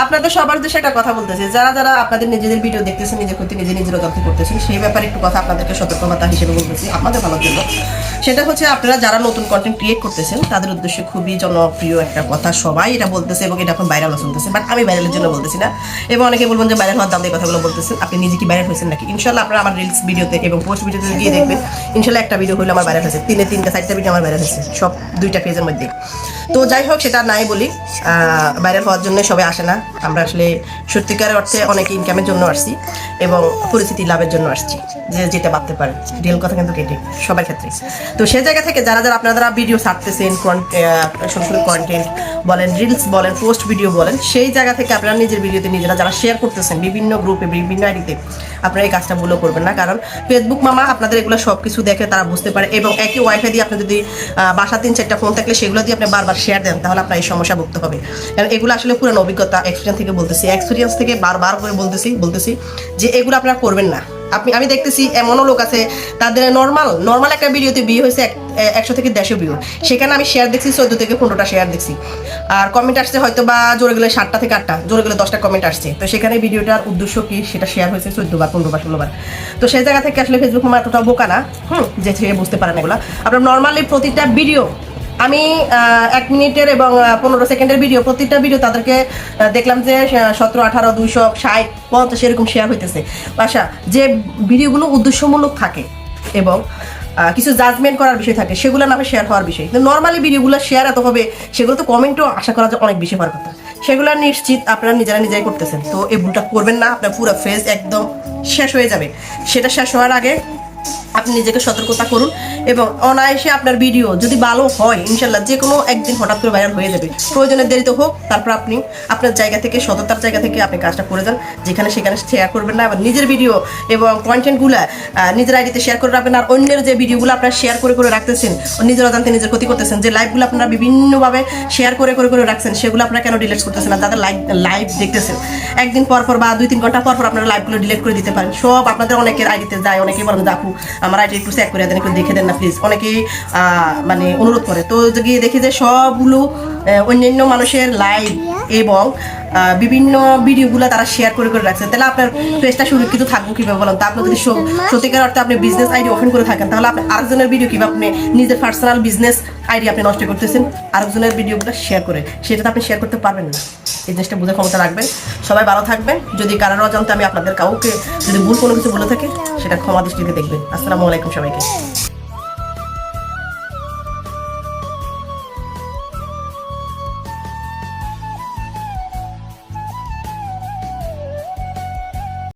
আপনাদের সবার দেশে একটা কথা বলতেছে, যারা যারা আপনাদের নিজেদের ভিডিও দেখতেছেন, নিজের ক্ষতি নিজেরা যত্ন করতেছেন, সেই ব্যাপারে একটু কথা আপনাদেরকে সতর্কবার্তা হিসেবে বলতেছি আপনাদের ভালোর জন্য। সেটা হচ্ছে আপনারা যারা নতুন কন্টেন্ট ক্রিয়েট করতেছেন তাদের উদ্দেশ্যে খুবই জনপ্রিয় একটা কথা, সবাই এটা বলতেছে এবং এটা এখন ভাইরাল চলতেছে, বাট আমি ভাইরালের জন্য বলতেছি না। এবং অনেকে বলবেন যে ভাইরাল হওয়ার দাম দিয়ে কথাগুলো বলতেছেন, আপনি নিজে কি ভাইরাল হয়েছেন নাকি? ইনশাল্লাহ আপনারা আমার রিলস ভিডিওতে এবং পোস্ট ভিডিওতে গিয়ে দেখবেন, ইনশাল্লাহ একটা ভিডিও হলে আমার ভাইরাল হয়েছে, তিনটা 4টা ভিডিও আমার ভাইরাল হয়েছে, সব 2টা পেজের মধ্যে। তো যাই হোক, সেটা নাই বলি, ভাইরাল হওয়ার জন্য সবাই আসে না। আমরা আসলে সত্যিকারের অর্থে অনেকে ইনকামের জন্য আসছি এবং পরিস্থিতি লাভের জন্য আসছি, যে যেটা ভাবতে পারেন, রিয়েল কথা কিন্তু কেটে সবার ক্ষেত্রে। তো সেই জায়গা থেকে যারা যারা আপনারা ভিডিও ছাড়তেছেন, সম্পূর্ণ কন্টেন্ট বলেন, রিলস বলেন, পোস্ট ভিডিও বলেন, সেই জায়গা থেকে আপনারা নিজের ভিডিওতে নিজেরা যারা শেয়ার করতেছেন বিভিন্ন গ্রুপে, বিভিন্ন আইডিতে, আপনারা এই কাজটা ভুলও করবেন না। কারণ ফেসবুক মামা আপনাদের এগুলো সব কিছু দেখে তারা বুঝতে পারে, এবং একই ওয়াইফাই দিয়ে আপনি যদি বাসা 3-4টা ফোন থাকলে সেগুলো দিয়ে আপনি বারবার শেয়ার দেন, তাহলে আপনার এই সমস্যা ভুগতে হবে। কারণ এগুলো আসলে পুরনো অভিজ্ঞতা, এক্সপিরিয়েন্স থেকে বারবার করে বলতেছি যে এগুলো আপনারা করবেন না। আমি দেখতেছি এমনও লোক আছে, তাদের নর্মাল একটা ভিডিওতে বিয়ে হয়েছে 100 থেকে 150 ভিউ, সেখানে আমি শেয়ার দেখছি 14 থেকে 15টা শেয়ার দেখছি, আর কমেন্ট আসছে হয়তো বা জোরে গেলে 7টা থেকে 8টা, জোরে গেলে 10টা কমেন্ট আসছে। তো সেখানে ভিডিওটার উদ্দেশ্য কি, সেটা শেয়ার হয়েছে 14 বার, 15 বার, 16 বার। তো সেই জায়গা থেকে আসলে ফেসবুক আমার এতটা বোকা না যে সে বুঝতে পারেন এগুলো। আপনার নর্মালি প্রতিটা ভিডিও আমি 1 মিনিটের এবং 15 সেকেন্ডের ভিডিও, প্রতিটা ভিডিও তাদেরকে দেখলাম যে 17, 18, 260, 50 এরকম শেয়ার হইতেছে। বাসা যে ভিডিওগুলো উদ্দেশ্যমূলক থাকে এবং কিছু জাজমেন্ট করার বিষয় থাকে, সেগুলো নামে শেয়ার হওয়ার বিষয়। কিন্তু নর্মালি ভিডিওগুলো শেয়ার এত হবে, সেগুলো তো কমেন্টও আশা করা যায় অনেক বেশি হওয়ার কথা, সেগুলো নিশ্চিত আপনারা নিজেরাই করতেছেন। তো এই ভুলটা করবেন না, আপনার পুরো ফেজ একদম শেষ হয়ে যাবে। সেটা শেষ হওয়ার আগে আপনি নিজেকে সতর্কতা করুন, এবং অনায়াসে আপনার ভিডিও যদি ভালো হয়, ইনশাল্লাহ যে কোনো একদিন হঠাৎ করে ভাইরাল হয়ে যাবে। প্রয়োজনের দেরিতে হোক, তারপর আপনি আপনার জায়গা থেকে, সততার জায়গা থেকে আপনি কাজটা করে যান, যেখানে সেখানে শেয়ার করবেন না। আবার নিজের ভিডিও এবং কন্টেন্টগুলো নিজের আইডিতে শেয়ার করে রাখবেন, আর অন্যের যে ভিডিওগুলো আপনারা শেয়ার করে রাখতেছেন, নিজের অজান্তে নিজের ক্ষতি করতেছেন। যে লাইভগুলো আপনারা বিভিন্নভাবে শেয়ার করে রাখছেন, সেগুলো আপনারা কেন ডিলিট করতেছেন? আর যাদের লাইভ দেখতেছেন, একদিন পর বা 2-3 ঘন্টা পর আপনারা লাইভগুলো ডিলিট করে দিতে পারেন। সব আপনাদের অনেকের আইডিতে যায়, অনেকেই বলেন দেখো আমার আইডি একটু চেক করে দেন, একটু দেখে দেন না প্লিজ, অনেকেই মানে অনুরোধ করে। তো গিয়ে দেখি যে সবগুলো অন্যান্য মানুষের লাইভ এবং বিভিন্ন ভিডিওগুলো তারা শেয়ার করে রাখছে। তাহলে আপনার পেজটা সুরক্ষিত থাকবো কিভাবে বলেন? তা আপনি যদি সত্যিকার অর্থে আপনি বিজনেস আইডি ওপেন করে থাকেন, তাহলে আপনি আরেকজনের ভিডিও কিভাবে, আপনি নিজের পার্সোনাল বিজনেস আইডি আপনি নষ্ট করতেছেন আরেকজনের ভিডিওগুলো শেয়ার করে, সেটা তো আপনি শেয়ার করতে পারবেন না। এই জিনিসটা বুঝে ক্ষমতা রাখবেন। সবাই ভালো থাকবেন। যদি কারোর অজান্তে আমি আপনাদের কাউকে যদি ভুল কোনো কিছু বলে থাকি, সেটা ক্ষমা দৃষ্টিতে দেখবেন। আসসালামু আলাইকুম সবাইকে।